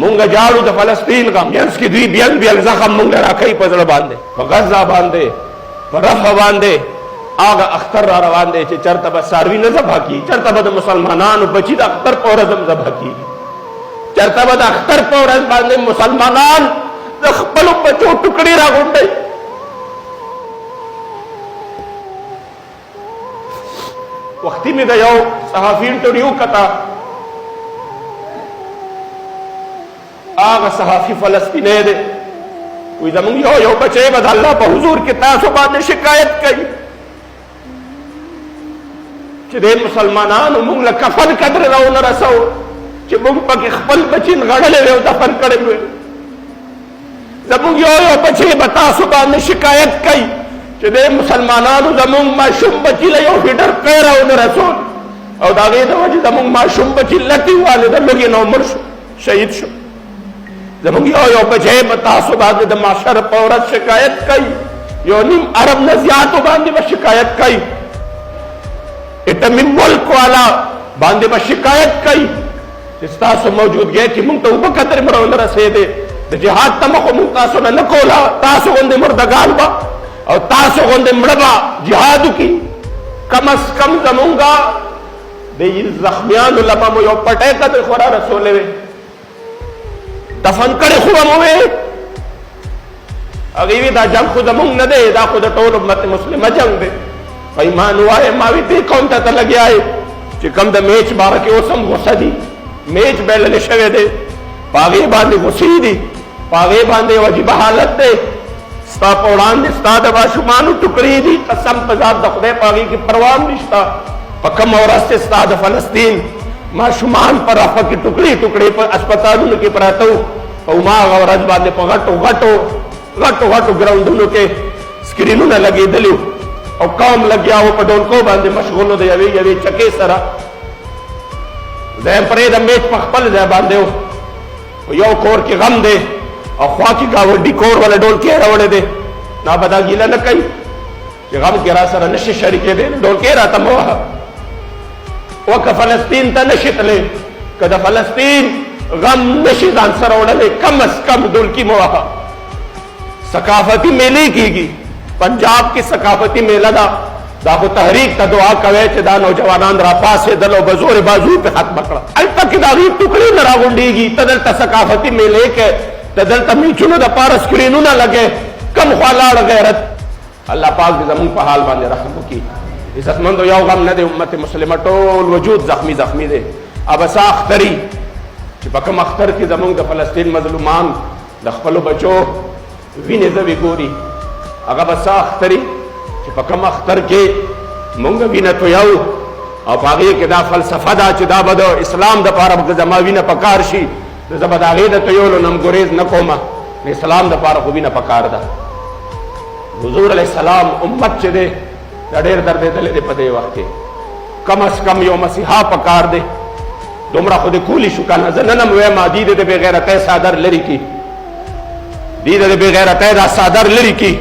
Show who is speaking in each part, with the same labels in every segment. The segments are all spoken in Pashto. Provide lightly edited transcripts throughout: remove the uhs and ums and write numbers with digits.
Speaker 1: مونږ جاړو د فلسطین غم ینس کې دوی بیل بیل زخم مونږ راکړي په زړه باندې په غزه باندې په رفح باندې هغه اختر را روان دی چې چرته به څاروي نه ذبح کېږي، چرته به د مسلمانانو بچي د اختر په ورځ هم ذبح کېږي، چرته به د اختر په ورځ باندې مسلمانان د خپلو بچو ټوکړې راغونډوي. وختي مې د یو صحافي انټرویو کته، هغه صحافي فلسطینی دی، وایي زمونږ یو بچی به د الله په حضور کې تاسو باندې شکایت کوي چې د مسلمانانو مونږ له کفن قدر راونه رسو چې مونږ پکې خپل بچي نغړلی وي او دفن کړی وي. زمونږ یو بچی به تاسو باندې شکایت کوي چې د مسلمانانو زمونږ ماشوم بچي له یو فیډر قی راونه رسول او د هغې د وجې زمونږ ماشوم بچي لټې والې د لوږې نه مړ شو، شهید شو. زمونږ یو بچی به تاسو باندې د معاشر په ورځ شکایت کوي، یو نیم ارب نه زیاتو باندې به شکایت کوي، اټمي ملک والا باندې به شکایت کوي چې ستاسو موجودګۍ کې مونږ ته اوبه قدر مړه ونه رسېدې، د جهاد تمه خو مونږ تاسو نه کوله، تاسو غوندې مردګان به او تاسو غوندې مړه به جهاد وکړي. کم از کم زمونږه د زخمیانو لپاره مو یو پټی قدر خو را رسولی وې، دفن کړی خو به مو وې. هغې وی دا جنګ خو زمونږ نه دی، دا خو د ټول امت مسلمه جنګ دی. په ایمان ووایه ما وی دې قوم ته ته لګیا یې چې کوم د میچ باره کې اوس هم غصه دي، میچ بایللی شوی دی، په هغې باندې غصې دي، په هغې باندې یو عجیبه حالت دی. ستا په وړاندې ستا د ماشومانو ټوکرې دي، قسم په ذات د خدای په هغې کې پروا هم نشته. په کومه ورځ چې ستا د فلسطین ماشومان په رفح کې ټوکړې ټوکړې په اسپتالونو کې پراته وو او ما هغه ورځ باندې په غټو ګراونډونو کې سکرینونه لګېدلي وو او قوم لګیا و په ډولکو باندې مشغول د یوې چکې سره. زه یم پرېږدم میچ په خپل ځای باندې و، په یو کور کې غم دی او خوا کې ګاونډي کور والا ډولکې راوړی دی، نا به دا ګیله نه کوي چې غم کې را سره نشي شریکېدی، ډولکې راته مه وهه. وکه فلسطین ته نشي تللی، که د فلسطین غم نشي ځان سره وړلی، کم از کم ډولکي مه وهه. ثقافتی میلې کېږي، پنجاب کې ثقافتی میله ده، دا خو تحریک ته دعا کوی چې دا نوجوانان را پاڅېدل او به زور بازو پې ختمه کړه. هلته کې د هغې ټوکرې نه راغونډېږي، ته دلته ثقافتی میلې کې، ته دلته میچونو دپاره سکرینونه لګې، کم خوا لاړه غیرت. الله پاک دې زمونږ په حال باندې رحم وکړي. عزتمندو یو غم نه دی، امت مسلمه ټول وجود زخمی دی. ابسا اختري چې په کوم اختر کې زمونږ د فلسطین مظلومان د خپلو بچو وینې ځوې ګوري، هغه به څه اختري چې په کوم اختر کې مونږ وینه تویو او په هغې کې دا فلسفه ده چې دا به د اسلام دپاره به زما وینه پکار شي، زه به د هغې د تویولو نه ګریز نه کومه، د اسلام دپاره خو وینه پکار ده. حضور علیه السلام امت چې دی دا ډېر دردېدلی دی په دې وخت کې، کم از کم یو مسیحا پکار دی. دومره خو دې کولی شو که نه، زه نن هم وایم دې د بې غیرتۍ څادر لرې کړي، دې د بې غیرتۍ دا څادر لرې کړي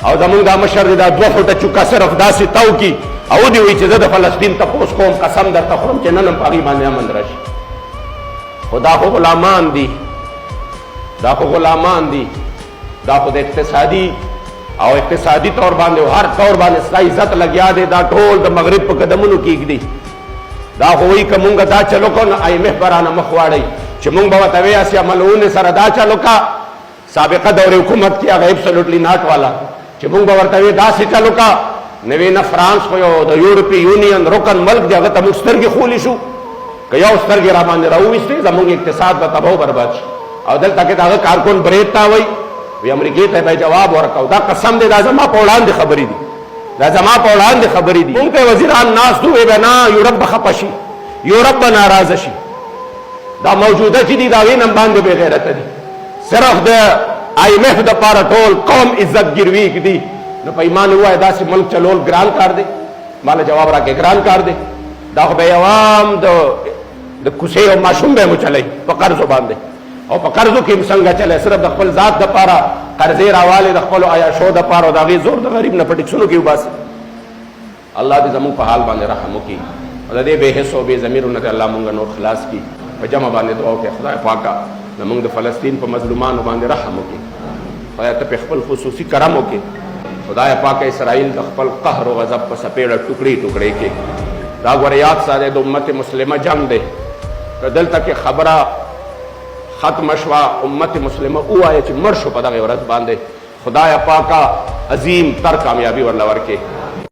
Speaker 1: او زمونږ دا مشر دی دا 2 فوټه چوکه صرف داسې تاو کړي او ودې وایي چې زه د فلسطین تپوس کوم، قسم درته خورم چې نن هم په هغې باندې امن راشي. خو دا خو غلامان دي، دا خو د اقتصادي طور باندې او هر طور باندې ستا عزت لګیا دی، دا ټول د مغرب په قدمونو کې ږدي. دا خو وایي که مونږ دا چلو کو نو IMF به رانه مخ واړئ چې مونږ به ورته وایي اسیا ملعونې سره دا چلو کا، سابقه دور حکومت کې هغه ایبسولوټلی ناټ والا چې مونږ به ورته وایي داسې چلو کا، نوې نه فرانس خو یو د یورپي یونین رکن ملک دی، هغه ته مونږ سترګې خولی شو، که یو سترګې را باندې راوویستې زمونږ اقتصاد به تباه و برباد شي. او دلته کې د هغه کارکون برید ته وایي وی امریکې ته به جواب ورکړو. دا قسم دی، دا زما په وړاندې خبرې دي، مونږ ته وزیران ناست وی به نه یورپ به خفه شي، یورپ به ناراضه شي. دا موجوده چې دي د هغې نه باندې بې غیرته دي، صرف د IMF دپاره ټول قوم عزت ګیروي ږدي. نو په ایمان ووایه داسې ملک چلول ګران کار دی؟ ماله جواب راکړې ګران کار دی. دا خو به یو عام د کوڅې یو ماشوم به مو چلی په قرضو باندې، او په قرضو کې هم څنګه چلی، صرف د خپل ذات دپاره قرضې راوالې، د خپلو عیاشو دپاره او د هغې زور د غریب نه په ټکسونو کې وباسي. الله دې زمونږ په حال باندې رحم وکړي او د دې بې حس او بې ضمیرو نه دې الله مونږ نور خلاص کړي. په جمع باندې دعا وکړئ. خدای پاکه زمونږ د فلسطین په مظلومانو باندې رحم وکړي خدای ته په خپل خصوصي کرم وکړي خدای پاک اسرائیل د خپل قهر او غضب په سپېړه ټوکړي ټوکړي کې دا ګوره یاد ساته د امت مسلمه جنگ دی که دلته کې خبره ختم شوه امت مسلمه ووایه چې مړ شو په دغې ورځ باندې خدای پاکه عظیم تر کامیابي ورله ورکړي